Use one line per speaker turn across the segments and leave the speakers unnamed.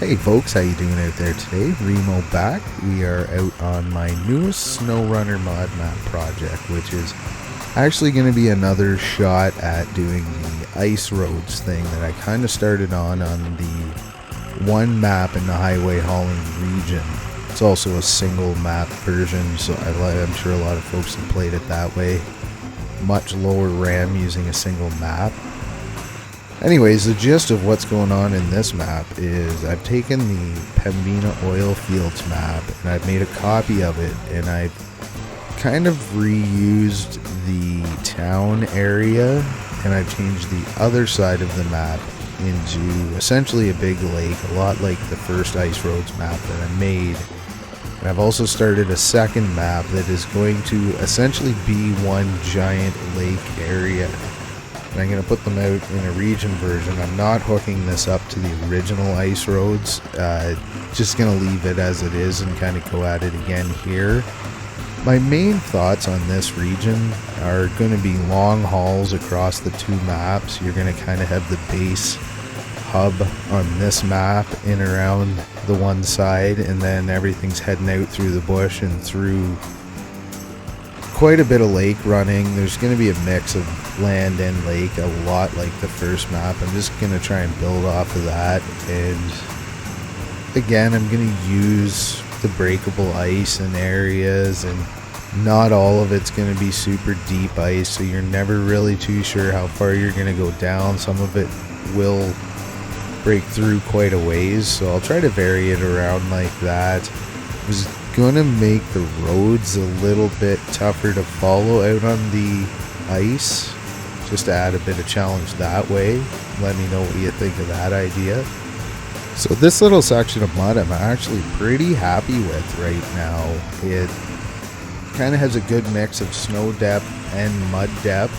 Hey folks, how you doing out there today? Remo back. We are out on my newest SnowRunner mod map project, which is actually going to be another shot at doing the ice roads thing that I kind of started on the one map in the highway hauling region. It's also a single map version, so I'm sure a lot of folks have played it that way. Much lower RAM using a single map. Anyways, the gist of what's going on in this map is I've taken the Pembina oil fields map and I've made a copy of it, and I've kind of reused the town area and I've changed the other side of the map into essentially a big lake, a lot like the first Ice Roads map that I made. And I've also started a second map that is going to essentially be one giant lake area. And I'm going to put them out in a region version. I'm not hooking this up to the original Ice Roads. Just going to leave it as it is and kind of go at it again here. My main thoughts on this region are going to be long hauls across the two maps. You're going to kind of have the base hub on this map in around the one side, and then everything's heading out through the bush and through quite a bit of lake running. There's going to be a mix of land and lake, a lot like the first map. I'm just going to try and build off of that, and again I'm going to use the breakable ice in areas, and not all of it's going to be super deep ice, so you're never really too sure how far you're going to go down. Some of it will break through quite a ways, so I'll try to vary it around like that. Going to make the roads a little bit tougher to follow out on the ice, just to add a bit of challenge that way. Let me know what you think of that idea. So this little section of mud I'm actually pretty happy with right now. It kind of has a good mix of snow depth and mud depth.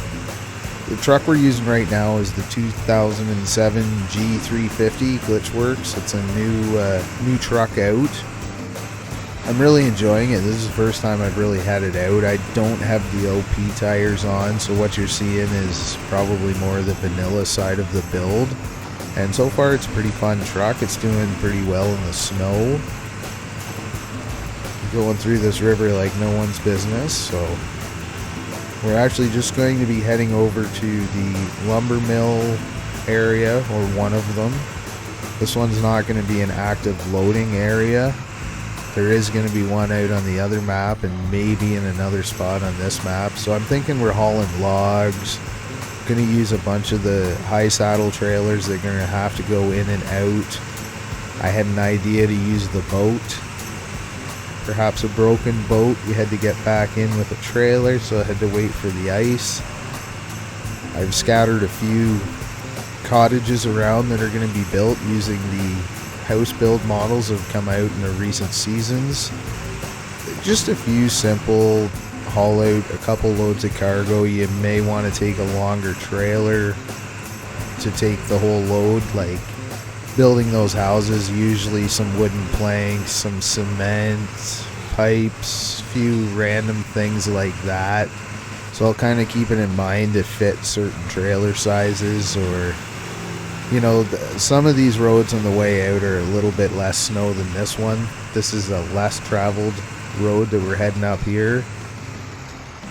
The truck we're using right now is the 2007 G350 Glitchworks. It's a new truck out. I'm really enjoying it. This is the first time I've really had it out. I don't have the OP tires on, so what you're seeing is probably more the vanilla side of the build. And so far it's a pretty fun truck. It's doing pretty well in the snow. Going through this river like no one's business. So we're actually just going to be heading over to the lumber mill area, or one of them. This one's not going to be an active loading area. There is going to be one out on the other map and maybe in another spot on this map. So I'm thinking we're hauling logs. Going to use a bunch of the high saddle trailers. They're going to have to go in and out. I had an idea to use the boat. Perhaps a broken boat. You had to get back in with a trailer, so I had to wait for the ice. I've scattered a few cottages around that are going to be built using the house build models that have come out in the recent seasons. Just a few simple haul out, a couple loads of cargo. You may want to take a longer trailer to take the whole load, like building those houses, usually some wooden planks, some cement, pipes, few random things like that. So I'll kind of keep it in mind to fit certain trailer sizes, or some of these roads on the way out are a little bit less snow than this one. This is a less traveled road that we're heading up here.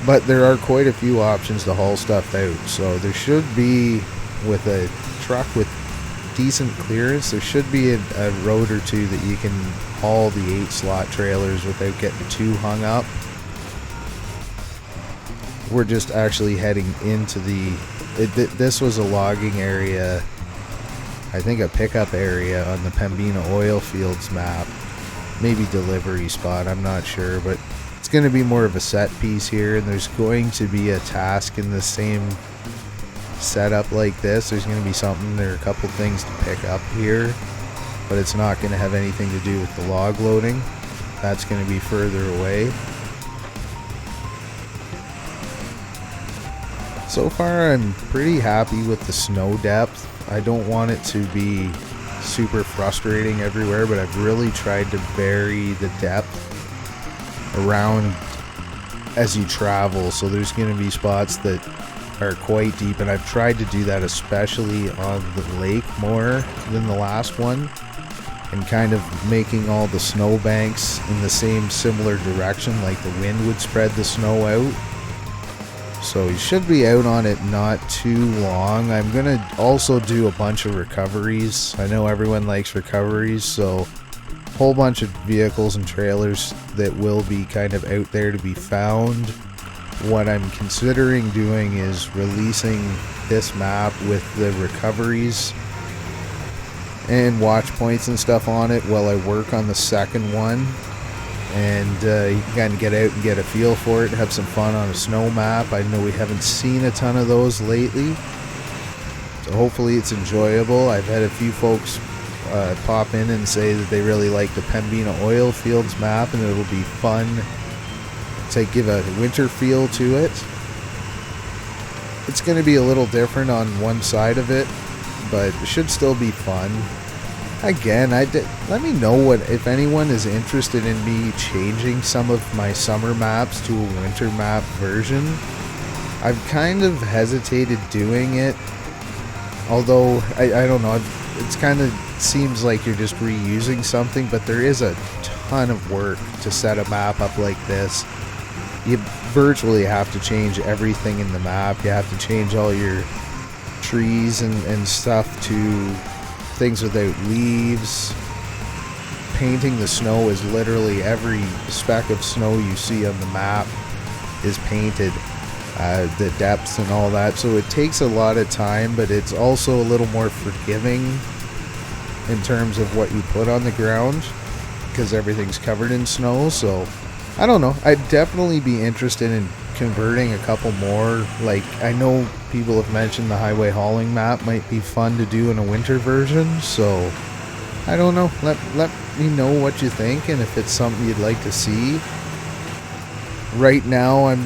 But there are quite a few options to haul stuff out. So there should be, with a truck with decent clearance, there should be a road or two that you can haul the 8-slot trailers without getting too hung up. We're just actually heading into this was a logging area, I think a pickup area on the Pembina oil fields map, maybe delivery spot, I'm not sure, but it's going to be more of a set piece here, and there's going to be a task in the same setup like this. There's going to be there are a couple things to pick up here, but it's not going to have anything to do with the log loading. That's going to be further away. So far I'm pretty happy with the snow depth. I don't want it to be super frustrating everywhere, but I've really tried to vary the depth around as you travel. So there's going to be spots that are quite deep, and I've tried to do that especially on the lake more than the last one. and kind of making all the snow banks in the same similar direction, like the wind would spread the snow out. So you should be out on it not too long. I'm gonna also do a bunch of recoveries. I know everyone likes recoveries, so a whole bunch of vehicles and trailers that will be kind of out there to be found. What I'm considering doing is releasing this map with the recoveries and watch points and stuff on it while I work on the second one. And you can kind of get out and get a feel for it, have some fun on a snow map. I know we haven't seen a ton of those lately, so hopefully it's enjoyable. I've had a few folks pop in and say that they really like the Pembina oil fields map, and it'll be fun to give a winter feel to it. It's going to be a little different on one side of it, but it should still be fun. Again, let me know if anyone is interested in me changing some of my summer maps to a winter map version. I've kind of hesitated doing it, although I don't know, it's kind of seems like you're just reusing something, but there is a ton of work to set a map up like this. You virtually have to change everything in the map. You have to change all your trees and stuff to things without leaves. Painting the snow is literally every speck of snow you see on the map is painted, the depths and all that, so it takes a lot of time, but it's also a little more forgiving in terms of what you put on the ground because everything's covered in snow. So I don't know, I'd definitely be interested in converting a couple more. Like, I know people have mentioned the highway hauling map might be fun to do in a winter version, so I don't know, let me know what you think and if it's something you'd like to see. Right now I'm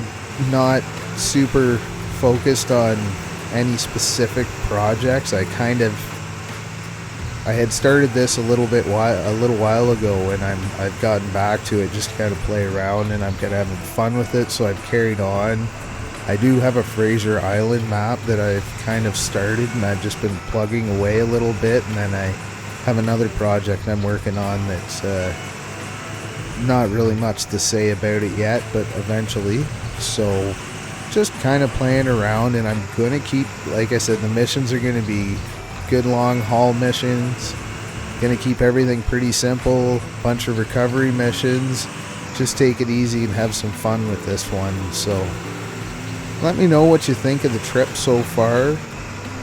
not super focused on any specific projects. I had started this a little while ago, and I've gotten back to it just to kind of play around, and I'm kind of having fun with it, so I've carried on. I do have a Fraser Island map that I've kind of started, and I've just been plugging away a little bit, and then I have another project I'm working on that's not really much to say about it yet, but eventually. So just kind of playing around, and I'm going to keep, like I said, the missions are going to be good long haul missions. Gonna keep everything pretty simple, bunch of recovery missions, just take it easy and have some fun with this one. So let me know what you think of the trip so far.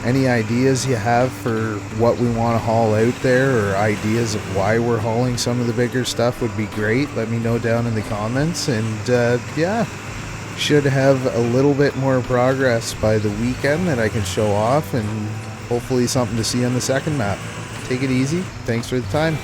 Any ideas you have for what we want to haul out there, or ideas of why we're hauling some of the bigger stuff would be great. Let me know down in the comments, and yeah, should have a little bit more progress by the weekend that I can show off, and hopefully something to see on the second map. Take it easy. Thanks for the time.